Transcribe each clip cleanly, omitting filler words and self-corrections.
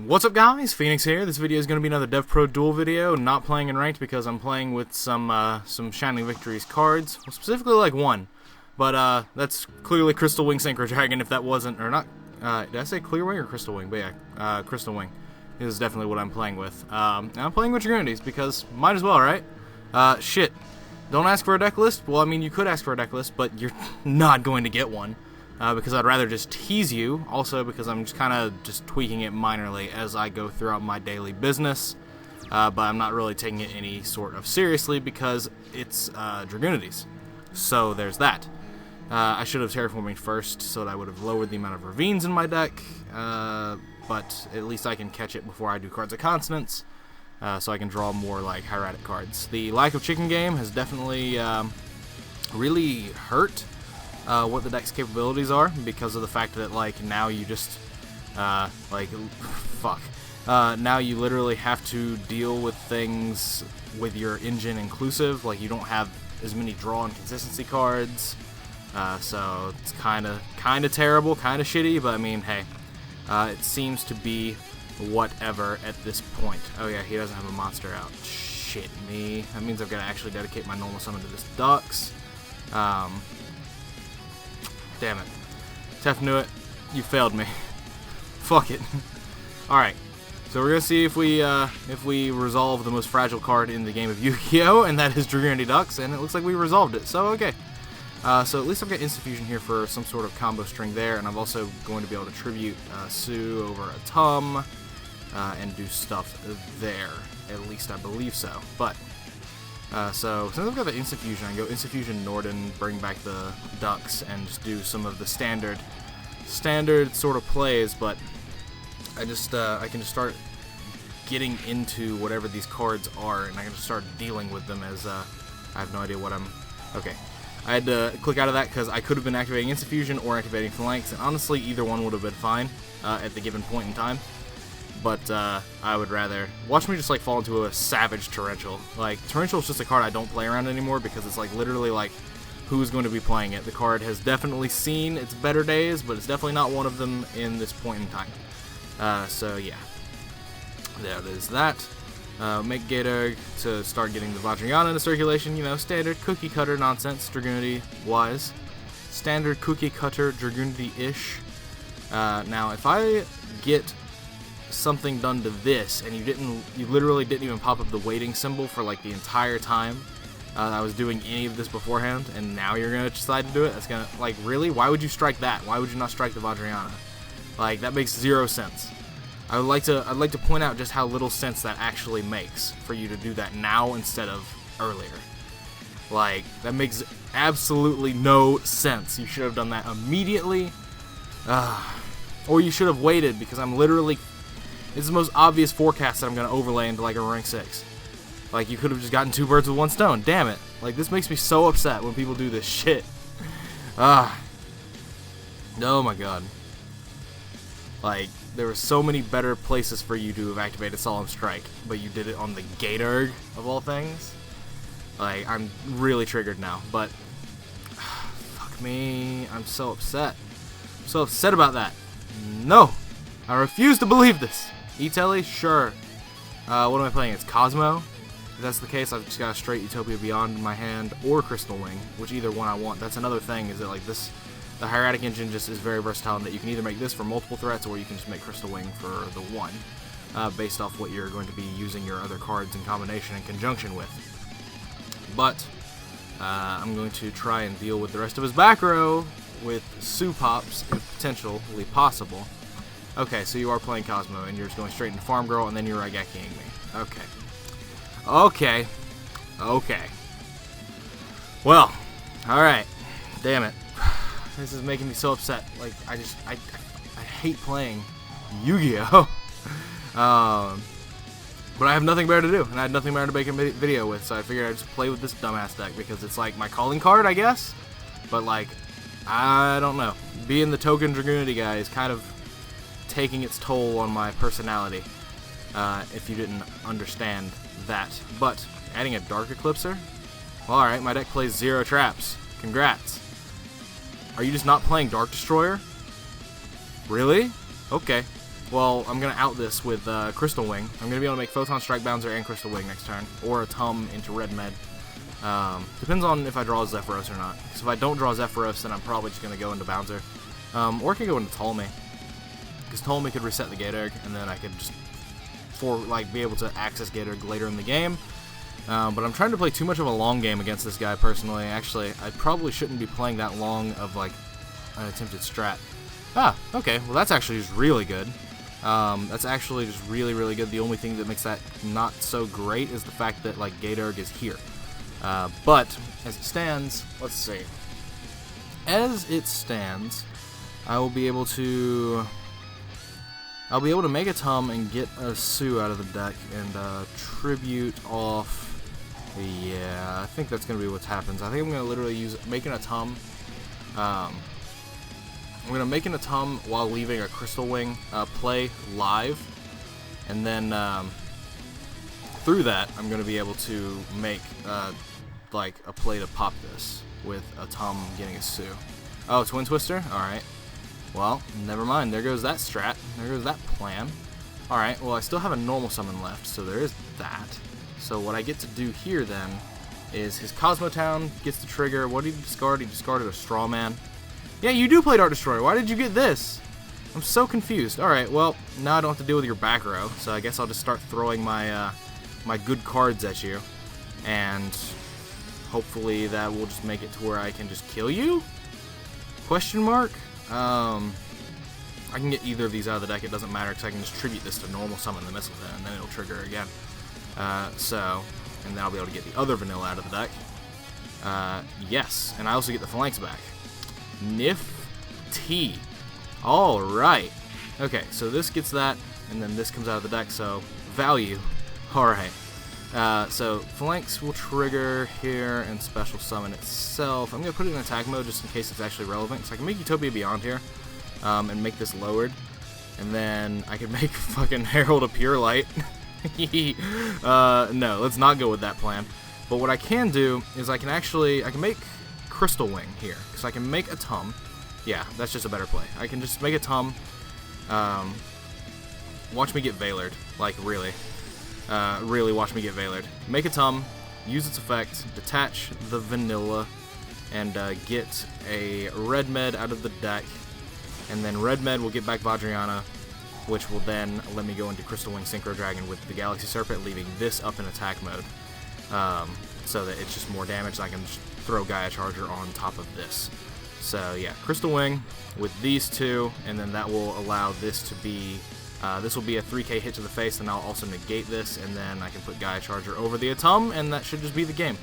What's up guys, Phoenix here. This video is going to be another DevPro Duel video, not playing in ranked because I'm playing with some Shining Victories cards, well, specifically like one, but that's clearly Crystal Wing Synchro Dragon if that wasn't, or not, did I say Clear Wing or Crystal Wing? But yeah, Crystal Wing is definitely what I'm playing with. And I'm playing with Dragunities because might as well, right? Shit, don't ask for a deck list? Well, I mean, you could ask for a deck list, but you're not going to get one. Because I'd rather just tease you, also because I'm just kind of just tweaking it minorly as I go throughout my daily business, but I'm not really taking it any sort of seriously because it's Dragunities. So there's that. I should have terraforming first so that I would have lowered the amount of ravines in my deck, but at least I can catch it before I do cards of consonants, so I can draw more like hieratic cards. The lack of chicken game has definitely really hurt what the deck's capabilities are, because of the fact that like now you just now you literally have to deal with things with your engine inclusive. Like you don't have as many draw and consistency cards, so it's kind of terrible, kind of shitty, but I mean, hey, it seems to be whatever at this point. Oh yeah, he doesn't have a monster out. Shit me. That means I've got to actually dedicate my normal summon to this Dux. Damn it. Tef knew it. You failed me. Fuck it. Alright. So we're going to see if we resolve the most fragile card in the game of Yugioh, and that is Dragunity Dux, and it looks like we resolved it. So, okay. So at least I've got Instant Fusion here for some sort of combo string there, and I'm also going to be able to tribute Sue over a Tum, and do stuff there. At least I believe so. But so since I've got the Instant Fusion, I can go Instant Fusion Norden, bring back the Dux, and just do some of the standard sort of plays. But I can just start getting into whatever these cards are, and I can just start dealing with them as I have no idea what I'm. Okay, I had to click out of that because I could have been activating Instant Fusion or activating Phalanx, and honestly, either one would have been fine at the given point in time. But I would rather watch me just like fall into a savage Torrential. Like Torrential is just a card I don't play around anymore because it's like literally like who's going to be playing it. The card has definitely seen its better days, but it's definitely not one of them in this point in time. So yeah, there is that. Make Gatorg to start getting the Vajrayana into circulation. You know, standard cookie cutter nonsense, Dragunity wise. Standard cookie cutter Dragunity-ish. Now if I get something done to this and you literally didn't even pop up the waiting symbol for like the entire time I was doing any of this beforehand, and now you're gonna decide to do it, that's gonna, like, really, why would you strike that? Why would you not strike the Vajrayana? Like, that makes zero sense. I'd like to point out just how little sense that actually makes for you to do that now instead of earlier. Like, that makes absolutely no sense. You should have done that immediately, or you should have waited, because I'm literally, it's the most obvious forecast that I'm going to overlay into like a rank 6. Like, you could have just gotten 2 birds with 1 stone. Damn it. Like, this makes me so upset when people do this shit. Oh my god. Like, there were so many better places for you to have activated Solemn Strike, but you did it on the Gatorg, of all things. Like, I'm really triggered now, but fuck me. I'm so upset. I'm so upset about that. No. I refuse to believe this. E-Telly? Sure. What am I playing? It's Kozmo. If that's the case, I've just got a straight Utopia Beyond in my hand, or Crystal Wing, which either one I want. That's another thing, is that like this, the hieratic engine just is very versatile in that you can either make this for multiple threats, or you can just make Crystal Wing for the one, based off what you're going to be using your other cards in combination in conjunction with. But I'm going to try and deal with the rest of his back row with Sue Pops, if potentially possible. Okay, so you are playing Kozmo, and you're just going straight into Farm Girl, and then you're Raigekiing me. Okay. Okay. Okay. Well, alright. Damn it. This is making me so upset. Like, I hate playing Yu-Gi-Oh! But I have nothing better to do, and I had nothing better to make a video with, so I figured I'd just play with this dumbass deck, because it's like my calling card, I guess? But, like, I don't know. Being the token Dragunity guy is kind of taking its toll on my personality, if you didn't understand that. But adding a Dark Eclipser? Well, alright, my deck plays 0 traps. Congrats. Are you just not playing Dark Destroyer? Really? Okay. well, I'm going to out this with Crystal Wing. I'm going to be able to make Photon Strike Bouncer and Crystal Wing next turn, or a Tum into Red Med. Depends on if I draw Zephyros or not. Because if I don't draw Zephyros, then I'm probably just going to go into Bouncer. Or I could go into Ptolemy. Because Ptolemy could reset the Gate Erg, and then I could just be able to access Gate Erg later in the game. But I'm trying to play too much of a long game against this guy personally. Actually, I probably shouldn't be playing that long of like an attempted strat. Ah, okay. Well, that's actually just really good. That's actually just really, really good. The only thing that makes that not so great is the fact that like Gate Erg is here. But as it stands, let's see. As it stands, I will be able to make a Tum and get a Sue out of the deck and tribute off. Yeah, I think that's gonna be what happens. I think I'm gonna literally making a Tum. I'm gonna making a Tum while leaving a Crystal Wing play live, and then through that I'm gonna be able to make like a play to pop this with a Tum getting a Sue. Oh, Twin Twister. All right. Well, never mind. There goes that strat. There goes that plan. Alright, well, I still have a normal summon left, so there is that. So what I get to do here, then, is his Kozmo Town gets the trigger. What did he discard? He discarded a Straw Man. Yeah, you do play Dark Destroyer. Why did you get this? I'm so confused. Alright, well, now I don't have to deal with your back row, so I guess I'll just start throwing my, my good cards at you. And hopefully that will just make it to where I can just kill you? Question mark? I can get either of these out of the deck, it doesn't matter, because I can just tribute this to normal summon the Mistletoe, and then it'll trigger again. And then I'll be able to get the other vanilla out of the deck. Yes, and I also get the Phalanx back. Nifty. Alright. Okay, so this gets that, and then this comes out of the deck, so value. Alright. So Phalanx will trigger here and special summon itself. I'm going to put it in attack mode just in case it's actually relevant. So I can make Utopia Beyond here and make this lowered. And then I can make fucking Herald of Pure Light. No, let's not go with that plan. But what I can do is I can make Crystal Wing here. Because I can make a Tum. Yeah, that's just a better play. I can just make a Tum. Watch me get Veilered. Like, really. Really watch me get Veilered. Make a Tum, use its effect, detach the vanilla, and get a Red Med out of the deck. And then Red Med will get back Vajrayana, which will then let me go into Crystal Wing Synchro Dragon with the Galaxy Serpent, leaving this up in attack mode. So that it's just more damage, so I can just throw Gaia Charger on top of this. So yeah, Crystal Wing with these two, and then that will allow this to be... this will be a 3k hit to the face, and I'll also negate this, and then I can put Gaia Charger over the Atum, and that should just be the game.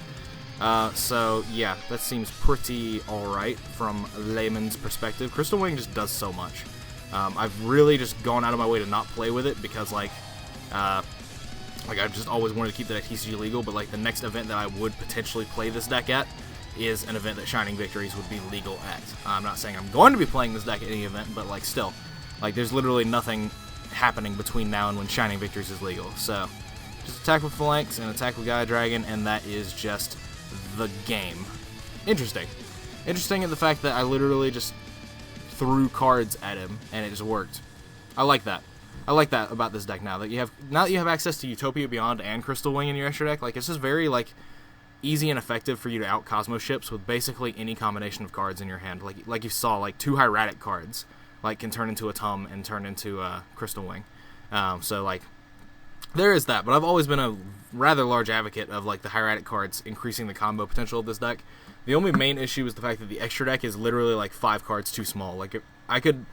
So yeah, that seems pretty alright from a layman's perspective. Crystal Wing just does so much. I've really just gone out of my way to not play with it, because like I've just always wanted to keep that at TCG legal, but like the next event that I would potentially play this deck at is an event that Shining Victories would be legal at. I'm not saying I'm going to be playing this deck at any event, but like still, like there's literally nothing happening between now and when Shining Victories is legal. So just attack with Phalanx and attack with Gaia Dragon, and that is just the game. Interesting in the fact that I literally just threw cards at him and it just worked. I like that about this deck now that you have access to Utopia Beyond and Crystal Wing in your extra deck. Like, it's just very like easy and effective for you to out Kozmo ships with basically any combination of cards in your hand. Like you saw, like 2 hieratic cards like can turn into a Tum and turn into a Crystal Wing. So like there is that, but I've always been a rather large advocate of like the hieratic cards increasing the combo potential of this deck. The only main issue is the fact that the extra deck is literally like 5 cards too small. Like I could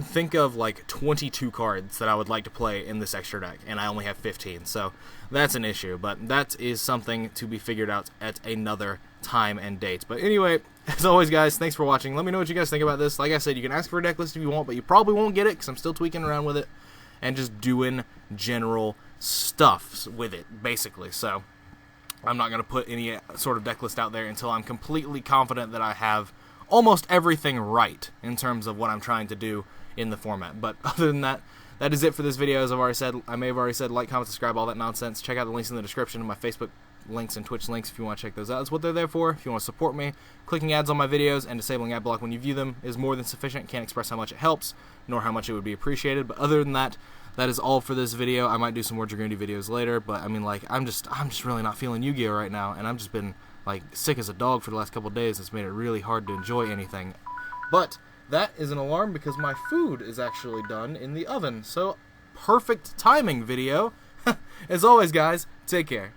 think of like 22 cards that I would like to play in this extra deck, and I only have 15, so that's an issue, but that is something to be figured out at another time and date. But anyway, as always guys, thanks for watching. Let me know what you guys think about this. Like I said, you can ask for a deck list if you want, but you probably won't get it because I'm still tweaking around with it and just doing general stuff with it, basically. So I'm not going to put any sort of deck list out there until I'm completely confident that I have almost everything right in terms of what I'm trying to do in the format. But other than that, that is it for this video. As I may have already said, like, comment, subscribe, all that nonsense. Check out the links in the description of my Facebook links and Twitch links if you want to check those out. That's what they're there for. If you want to support me, clicking ads on my videos and disabling ad block when you view them is more than sufficient. Can't express how much it helps, nor how much it would be appreciated. But other than that, that is all for this video. I might do some more Dragunity videos later, but I mean, like, I'm just really not feeling Yu-Gi-Oh right now, and I've just been like sick as a dog for the last couple of days. It's made it really hard to enjoy anything. But that is an alarm because my food is actually done in the oven. So perfect timing, video. As always, guys, take care.